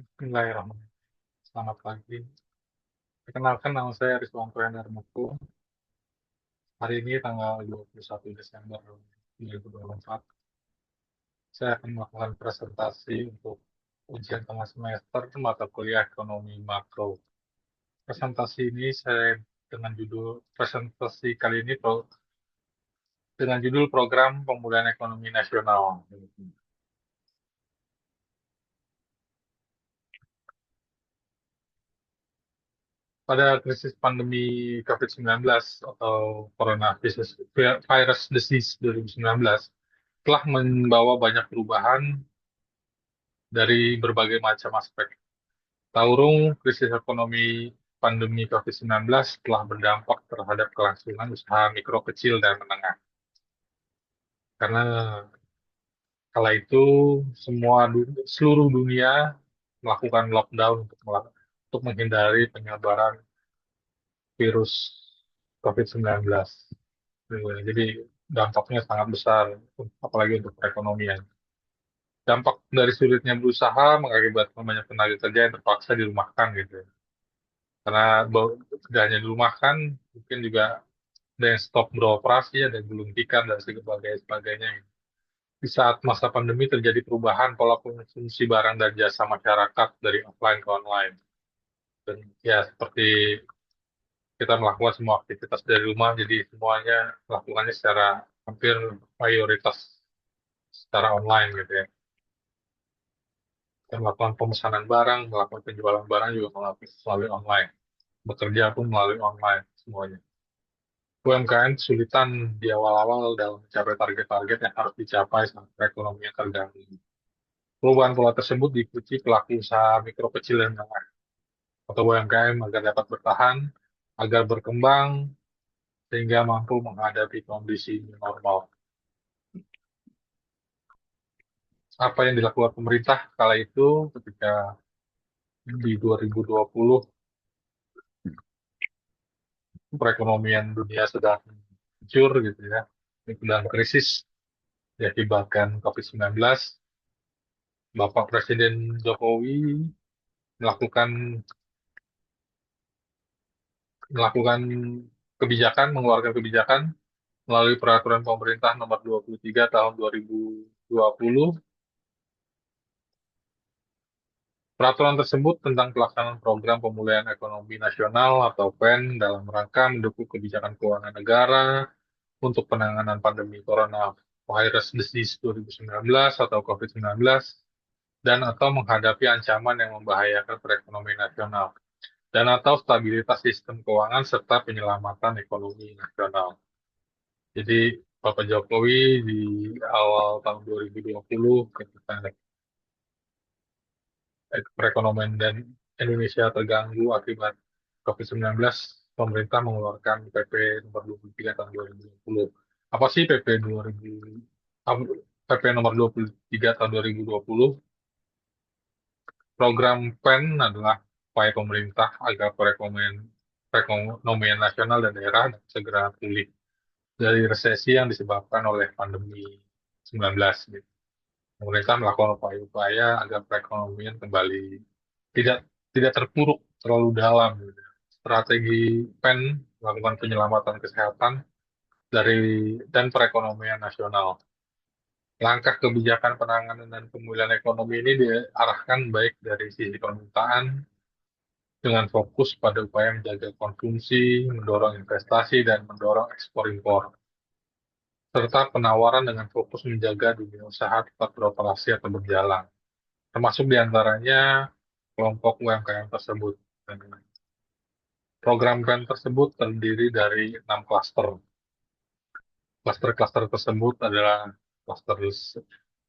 Bismillahirrahmanirrahim. Selamat pagi. Perkenalkan nama saya Rizwanto Darmoko. Hari ini tanggal 21 Desember 2024. Saya akan melakukan presentasi untuk ujian tengah semester mata kuliah Ekonomi Makro. Presentasi ini saya dengan judul presentasi kali ini dengan judul Program Pemulihan Ekonomi Nasional. Pada krisis pandemi COVID-19 atau Virus Disease 2019 telah membawa banyak perubahan dari berbagai macam aspek. Taurung, krisis ekonomi pandemi COVID-19 telah berdampak terhadap kelangsungan usaha mikro, kecil, dan menengah. Karena kala itu seluruh dunia melakukan lockdown untuk menghindari penyebaran virus COVID-19. Jadi dampaknya sangat besar, apalagi untuk perekonomian. Dampak dari sulitnya berusaha mengakibatkan banyak tenaga kerja yang terpaksa dirumahkan gitu. Karena tidak hanya dirumahkan, mungkin juga ada yang stop beroperasi, ada yang gulung tikar dan sebagainya. Di saat masa pandemi terjadi perubahan pola konsumsi barang dan jasa masyarakat dari offline ke online. Dan ya seperti kita melakukan semua aktivitas dari rumah, jadi semuanya melakukannya secara hampir mayoritas secara online gitu ya. Kita melakukan pemesanan barang, melakukan penjualan barang juga melalui online. Bekerja pun melalui online semuanya. UMKM kesulitan di awal-awal dalam mencapai target-target yang harus dicapai saat perekonomian terganggu. Perubahan pola tersebut diikuti pelaku usaha mikro kecil dan menengah atau UMKM agar dapat bertahan, agar berkembang, sehingga mampu menghadapi kondisi normal. Apa yang dilakukan pemerintah kala itu ketika di 2020 perekonomian dunia sedang hancur gitu ya, dalam krisis diakibatkan COVID-19, Bapak Presiden Jokowi melakukan melakukan mengeluarkan kebijakan melalui Peraturan Pemerintah Nomor 23 Tahun 2020. Peraturan tersebut tentang pelaksanaan Program Pemulihan Ekonomi Nasional atau PEN dalam rangka mendukung kebijakan keuangan negara untuk penanganan pandemi Coronavirus Disease 2019 atau COVID-19 dan atau menghadapi ancaman yang membahayakan perekonomian nasional dan atau stabilitas sistem keuangan serta penyelamatan ekonomi nasional. Jadi Bapak Jokowi di awal tahun 2020 ketika perekonomian dan Indonesia terganggu akibat COVID-19, pemerintah mengeluarkan PP nomor 23 tahun 2020. Apa sih PP 2000 PP nomor 23 tahun 2020? Program PEN adalah upaya pemerintah agar perekonomian nasional dan daerah segera pulih dari resesi yang disebabkan oleh pandemi 19. Gitu. Pemerintah melakukan upaya-upaya agar perekonomian kembali tidak tidak terpuruk terlalu dalam. Gitu. Strategi PEN melakukan penyelamatan kesehatan dari dan perekonomian nasional. Langkah kebijakan penanganan dan pemulihan ekonomi ini diarahkan baik dari sisi permintaan dengan fokus pada upaya menjaga konsumsi, mendorong investasi, dan mendorong ekspor impor, serta penawaran dengan fokus menjaga dunia usaha tetap beroperasi atau berjalan, termasuk diantaranya kelompok UMKM tersebut. Dan program PEN tersebut terdiri dari 6 klaster. Klaster-klaster tersebut adalah klaster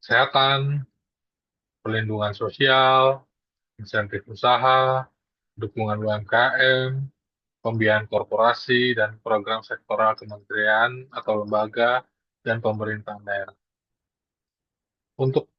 kesehatan, perlindungan sosial, insentif usaha, dukungan UMKM, pembiayaan korporasi, dan program sektoral kementerian atau lembaga dan pemerintahan daerah. Untuk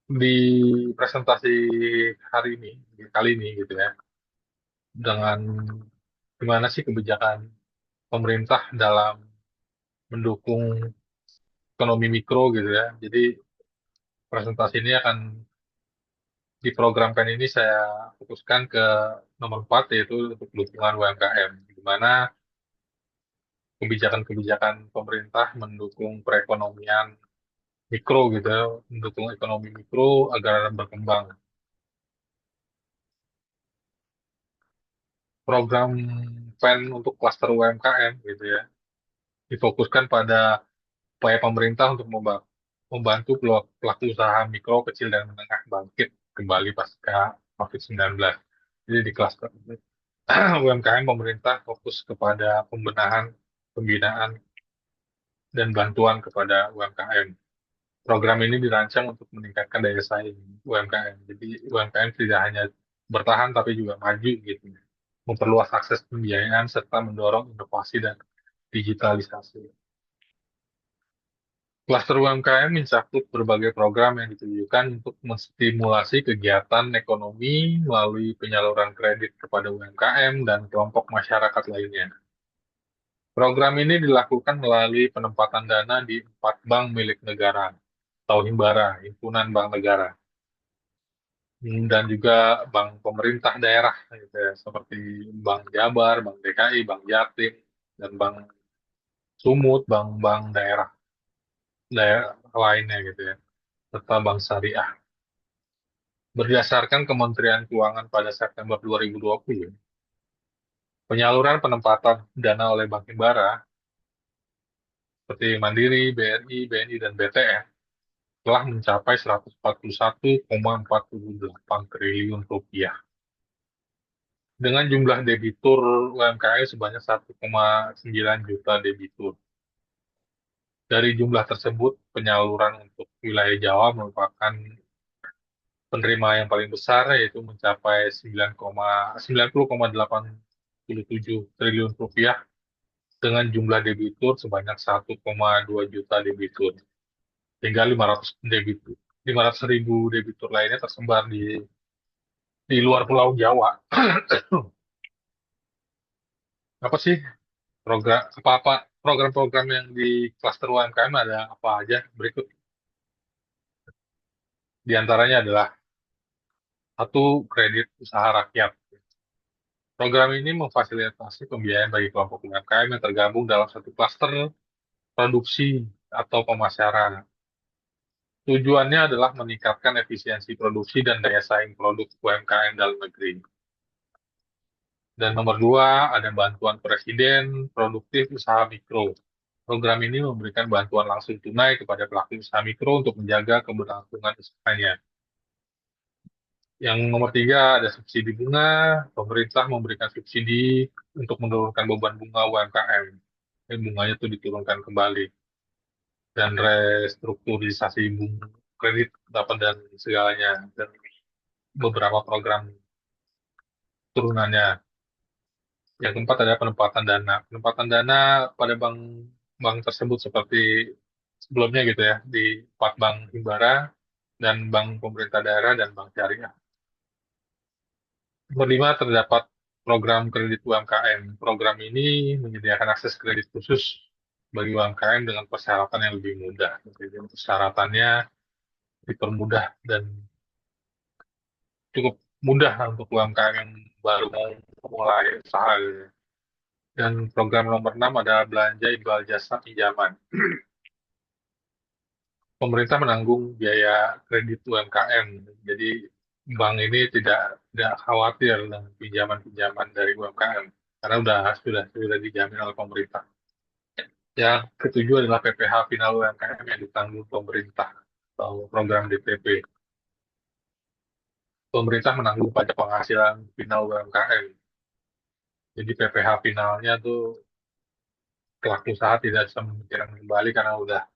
di presentasi kali ini gitu ya, dengan gimana sih kebijakan pemerintah dalam mendukung ekonomi mikro gitu ya. Jadi presentasi ini akan Di program PEN ini saya fokuskan ke nomor 4, yaitu untuk dukungan UMKM, di mana kebijakan-kebijakan pemerintah mendukung perekonomian mikro gitu ya, mendukung ekonomi mikro agar berkembang. Program PEN untuk klaster UMKM gitu ya, difokuskan pada upaya pemerintah untuk membantu pelaku usaha mikro, kecil, dan menengah bangkit kembali pasca COVID-19. Jadi di klaster UMKM, pemerintah fokus kepada pembenahan, pembinaan, dan bantuan kepada UMKM. Program ini dirancang untuk meningkatkan daya saing UMKM. Jadi UMKM tidak hanya bertahan tapi juga maju gitu. Memperluas akses pembiayaan serta mendorong inovasi dan digitalisasi. Klaster UMKM mencakup berbagai program yang ditujukan untuk menstimulasi kegiatan ekonomi melalui penyaluran kredit kepada UMKM dan kelompok masyarakat lainnya. Program ini dilakukan melalui penempatan dana di 4 bank milik negara atau Himbara, Himpunan Bank Negara, dan juga bank pemerintah daerah, gitu ya, seperti Bank Jabar, Bank DKI, Bank Jatim, dan Bank Sumut, bank-bank daerah lainnya gitu ya, serta Bank Syariah. Berdasarkan Kementerian Keuangan pada September 2020, penyaluran penempatan dana oleh Bank Himbara seperti Mandiri, BRI, BNI, dan BTN telah mencapai 141,48 triliun rupiah. Dengan jumlah debitur UMKM sebanyak 1,9 juta debitur. Dari jumlah tersebut, penyaluran untuk wilayah Jawa merupakan penerima yang paling besar, yaitu mencapai 90,87 triliun rupiah dengan jumlah debitur sebanyak 1,2 juta debitur. Hingga 500 ribu debitur lainnya tersebar di luar Pulau Jawa. Apa sih apa program-program yang di klaster UMKM ada apa aja? Berikut di antaranya adalah satu, kredit usaha rakyat. Program ini memfasilitasi pembiayaan bagi kelompok UMKM yang tergabung dalam satu klaster produksi atau pemasaran. Tujuannya adalah meningkatkan efisiensi produksi dan daya saing produk UMKM dalam negeri. Dan nomor dua, ada bantuan Presiden Produktif Usaha Mikro. Program ini memberikan bantuan langsung tunai kepada pelaku usaha mikro untuk menjaga keberlangsungan usahanya. Yang nomor tiga, ada subsidi bunga. Pemerintah memberikan subsidi untuk menurunkan beban bunga UMKM. Dan bunganya itu diturunkan kembali. Dan restrukturisasi bunga kredit dapat dan segalanya. Dan beberapa program turunannya. Yang keempat ada penempatan dana. Penempatan dana pada bank tersebut seperti sebelumnya gitu ya, di 4 bank Himbara dan bank pemerintah daerah dan bank syariah. Nomor lima, terdapat program kredit UMKM. Program ini menyediakan akses kredit khusus bagi UMKM dengan persyaratan yang lebih mudah. Jadi persyaratannya dipermudah dan cukup mudah untuk UMKM yang baru mau mulai usaha, gitu. Dan program nomor 6 adalah belanja imbal jasa pinjaman. Pemerintah menanggung biaya kredit UMKM. Jadi bank ini tidak khawatir dengan pinjaman-pinjaman dari UMKM karena sudah dijamin oleh pemerintah. Yang ketujuh adalah PPh final UMKM yang ditanggung pemerintah atau program DPP. Pemerintah menanggung pajak penghasilan final UMKM. Jadi PPh finalnya tuh pelaku usaha tidak bisa memikirkan kembali karena sudah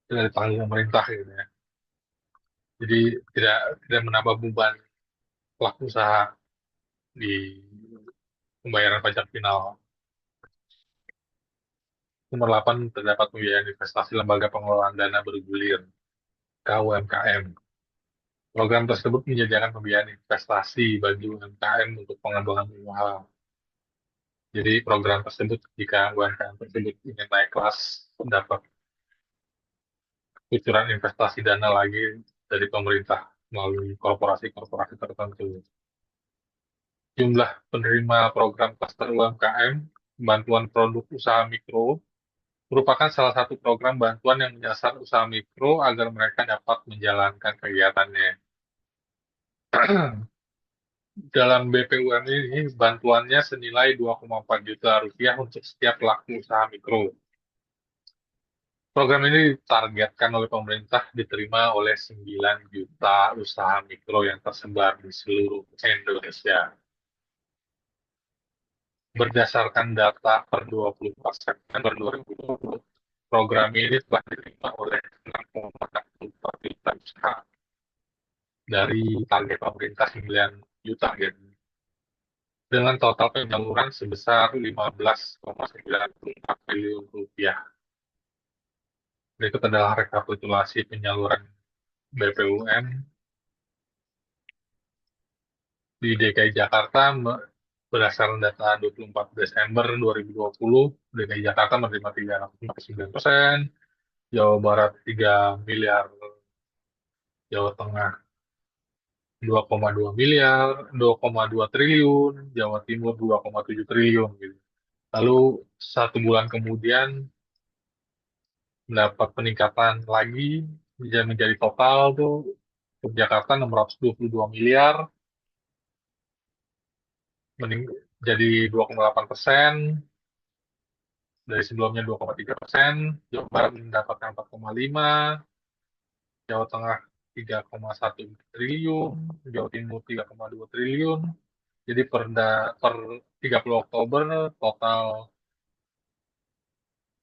ditanggung pemerintah gitu ya. Jadi tidak tidak menambah beban pelaku usaha di pembayaran pajak final. Nomor 8, terdapat pembiayaan investasi lembaga pengelolaan dana bergulir (KUMKM). Program tersebut menyediakan pembiayaan investasi bagi UMKM untuk pengembangan usaha. Jadi program tersebut, jika UMKM tersebut ingin naik kelas, dapat kucuran investasi dana lagi dari pemerintah. melalui korporasi-korporasi tertentu. Jumlah penerima program klaster UMKM, bantuan produk usaha mikro, merupakan salah satu program bantuan yang menyasar usaha mikro agar mereka dapat menjalankan kegiatannya. Dalam BPUM ini, bantuannya senilai 2,4 juta rupiah untuk setiap pelaku usaha mikro. Program ini ditargetkan oleh pemerintah diterima oleh 9 juta usaha mikro yang tersebar di seluruh Indonesia. Berdasarkan data per 24 September 2020, program ini telah diterima oleh 6,4 juta usaha dari target pemerintah 9 juta gitu. Dengan total penyaluran sebesar 15,94 triliun rupiah. Berikut adalah rekapitulasi penyaluran BPUM di DKI Jakarta berdasarkan data 24 Desember 2020, DKI Jakarta menerima 349%, Jawa Barat 3 miliar, Jawa Tengah 2,2 miliar, 2,2 triliun, Jawa Timur 2,7 triliun gitu. Lalu 1 bulan kemudian mendapat peningkatan lagi menjadi total tuh untuk Jakarta 622 miliar, jadi 2,8%, dari sebelumnya 2,3%, Jawa Barat mendapatkan 4,5, Jawa Tengah 3,1 triliun, Jawa Timur 3,2 triliun. Jadi per 30 Oktober total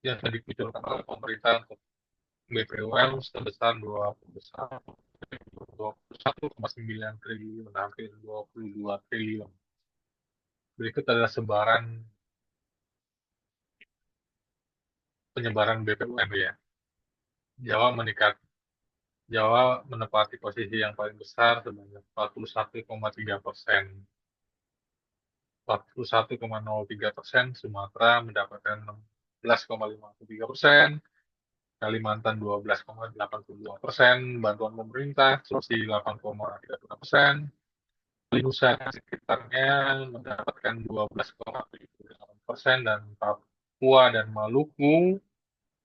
yang sudah dikucurkan oleh pemerintah untuk BPUM sebesar 21,9 triliun, hampir 22 triliun. Berikut adalah penyebaran BPUM ya. Jawa meningkat Jawa menempati posisi yang paling besar sebanyak 41,3%. 41,03%, Sumatera mendapatkan 16,53%, Kalimantan 12,82%, bantuan pemerintah Sulawesi 8,32%, Nusa dan sekitarnya mendapatkan 12,78%, dan Papua dan Maluku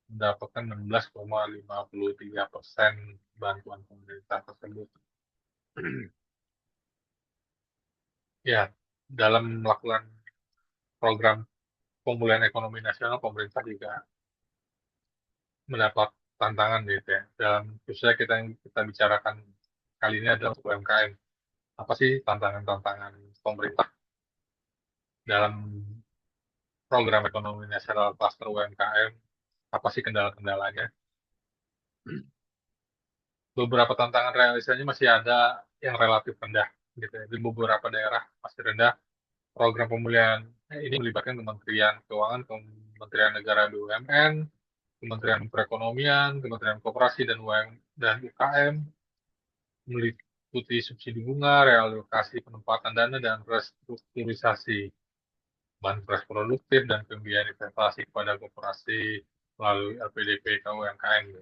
mendapatkan 16,53% bantuan pemerintah tersebut. Ya, dalam melakukan program pemulihan ekonomi nasional, pemerintah juga mendapat tantangan gitu ya. Dalam khususnya kita bicarakan kali ini adalah UMKM. Apa sih tantangan-tantangan pemerintah dalam program ekonomi nasional cluster UMKM? Apa sih kendala-kendalanya? Beberapa tantangan realisasinya masih ada yang relatif rendah gitu ya. Di beberapa daerah masih rendah. Program pemulihan ini melibatkan Kementerian Keuangan, Kementerian Negara BUMN, Kementerian Perekonomian, Kementerian Koperasi dan UKM, meliputi subsidi bunga, realokasi penempatan dana, dan restrukturisasi banpres produktif dan pembiayaan investasi kepada koperasi melalui LPDP KUMKM.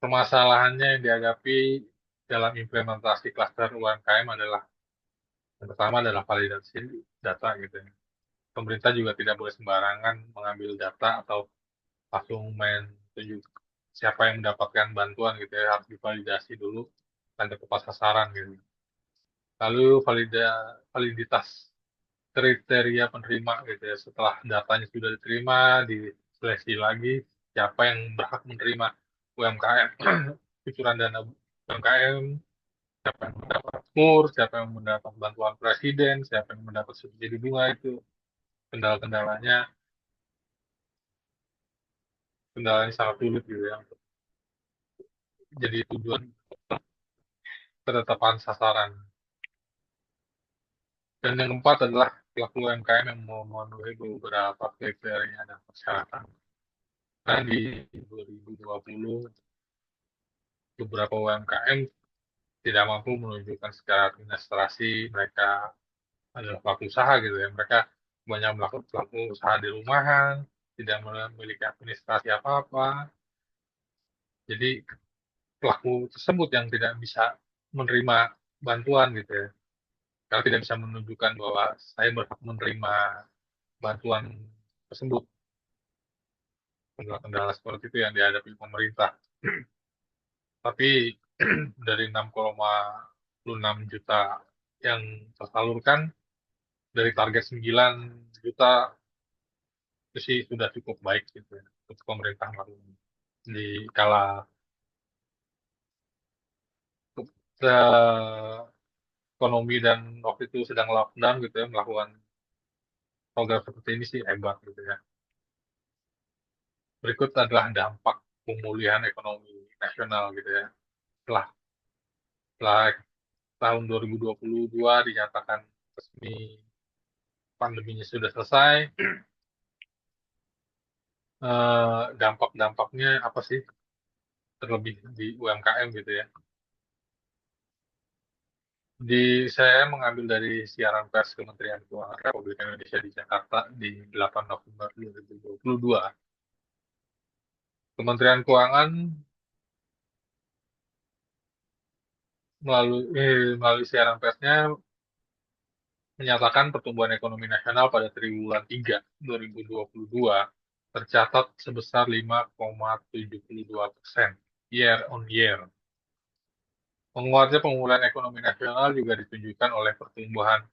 Permasalahannya yang dihadapi dalam implementasi klaster UMKM adalah yang pertama adalah validasi data gitu ya. Pemerintah juga tidak boleh sembarangan mengambil data atau langsung main tunjuk siapa yang mendapatkan bantuan gitu ya, harus divalidasi dulu agar tepat sasaran gitu. Lalu validitas kriteria penerima gitu ya, setelah datanya sudah diterima, diseleksi lagi siapa yang berhak menerima UMKM, kucuran dana UMKM, siapa yang mendapat KUR, siapa yang mendapat bantuan presiden, siapa yang mendapat subsidi bunga. Itu kendala-kendalanya kendalanya sangat sulit gitu ya, jadi tujuan ketetapan sasaran. Dan yang keempat adalah pelaku UMKM yang memenuhi beberapa kriteria dan persyaratan. Karena di 2020 beberapa UMKM tidak mampu menunjukkan secara administrasi mereka adalah pelaku usaha gitu ya. Mereka banyak melakukan pelaku usaha di rumahan, tidak memiliki administrasi apa-apa. Jadi pelaku tersebut yang tidak bisa menerima bantuan gitu ya. Karena tidak bisa menunjukkan bahwa saya berhak menerima bantuan tersebut. Kendala-kendala seperti itu yang dihadapi pemerintah. Tapi dari 6,6 juta yang tersalurkan, dari target 9 juta itu sih sudah cukup baik gitu ya, untuk pemerintah melakukan. Di kala ekonomi dan waktu itu sedang lockdown gitu ya, melakukan program seperti ini sih hebat gitu ya. Berikut adalah dampak pemulihan ekonomi nasional gitu ya. Setelah, setelah tahun 2022 dinyatakan resmi pandeminya sudah selesai, dampak-dampaknya apa sih, terlebih di UMKM gitu ya. Saya mengambil dari siaran pers Kementerian Keuangan Republik Indonesia di Jakarta di 8 November 2022. Kementerian Keuangan melalui siaran persnya menyatakan pertumbuhan ekonomi nasional pada triwulan 3 2022 tercatat sebesar 5,72% year on year. Menguatnya pemulihan ekonomi nasional juga ditunjukkan oleh pertumbuhan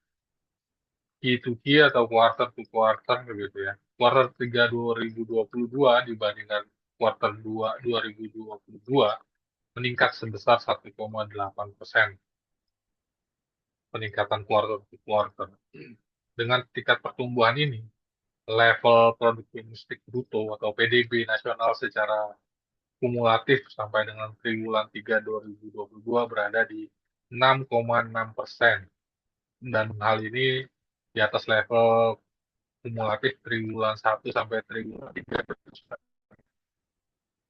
Q2Q atau quarter to quarter begitu ya. Kuartal 3 2022 dibandingkan kuartal 2 2022 meningkat sebesar 1,8%, peningkatan quarter to quarter. Dengan tingkat pertumbuhan ini, level produk domestik bruto atau PDB nasional secara kumulatif sampai dengan triwulan 3 2022 berada di 6,6%, dan hal ini di atas level kumulatif triwulan 1 sampai triwulan 3.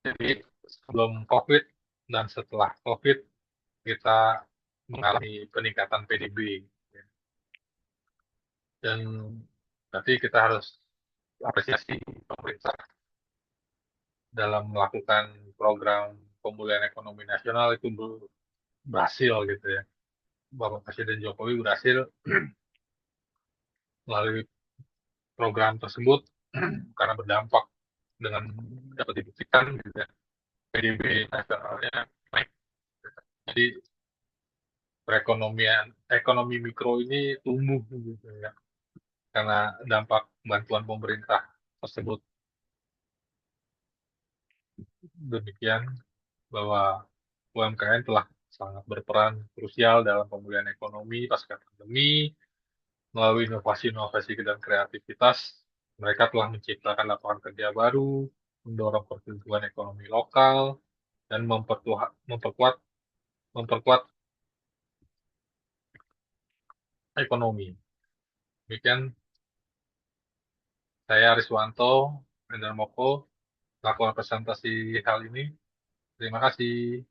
Jadi sebelum COVID dan setelah COVID kita mengalami peningkatan PDB, dan berarti kita harus apresiasi pemerintah dalam melakukan program pemulihan ekonomi nasional itu berhasil gitu ya. Bapak Presiden Jokowi berhasil melalui program tersebut karena berdampak dengan dapat dibuktikan gitu ya, PDB nasionalnya naik. Jadi perekonomian ekonomi mikro ini tumbuh gitu ya karena dampak bantuan pemerintah tersebut. Demikian bahwa UMKM telah sangat berperan krusial dalam pemulihan ekonomi pasca pandemi. Melalui inovasi-inovasi dan kreativitas, mereka telah menciptakan lapangan kerja baru, mendorong pertumbuhan ekonomi lokal, dan memperkuat memperkuat ekonomi. Demikian saya Ariswanto Medan Moko melakukan presentasi hal ini. Terima kasih.